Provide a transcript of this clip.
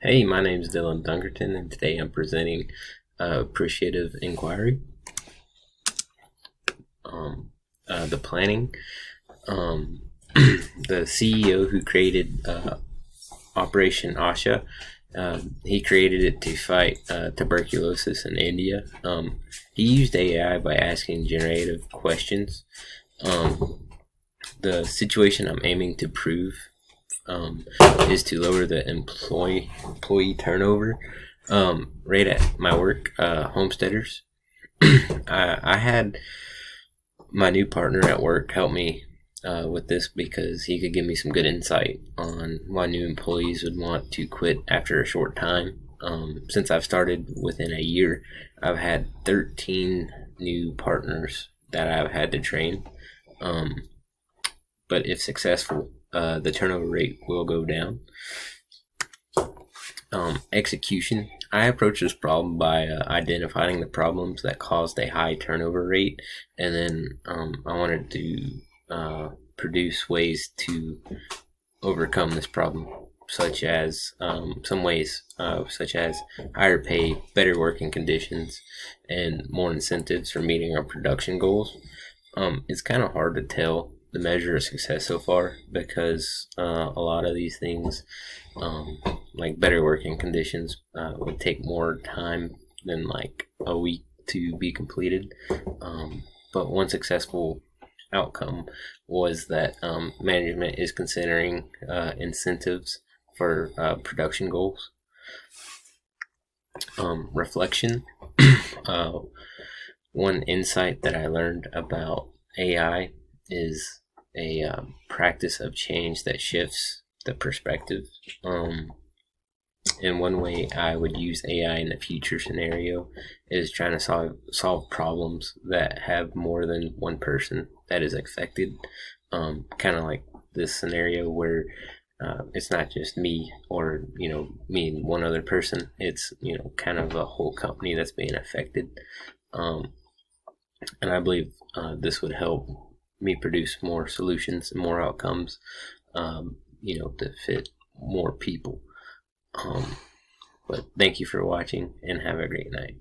Hey, my name is Dylan Dunkerton, and today I'm presenting appreciative inquiry. The planning. The CEO who created Operation Asha, he created it to fight tuberculosis in India. He used AI by asking generative questions. The situation I'm aiming to prove is to lower the employee turnover rate at my work, homesteaders. I had my new partner at work help me with this because he could give me some good insight on why new employees would want to quit after a short time. Since I've started within a year, I've had 13 new partners that I've had to train. But if successful, the turnover rate will go down. Execution. I approach this problem by identifying the problems that caused a high turnover rate, and then I wanted to produce ways to overcome this problem, such as such as higher pay, better working conditions, and more incentives for meeting our production goals. It's kind of hard to tell the measure of success so far because a lot of these things, like better working conditions, would take more time than like a week to be completed. But one successful outcome was that management is considering incentives for production goals. Reflection. uh, One insight that I learned about AI is a practice of change that shifts the perspective. And one way I would use AI in the future scenario is trying to solve problems that have more than one person that is affected. Kind of like this scenario where it's not just me or me and one other person. It's kind of a whole company that's being affected. And I believe this would help me produce more solutions and more outcomes, to fit more people. But thank you for watching and have a great night.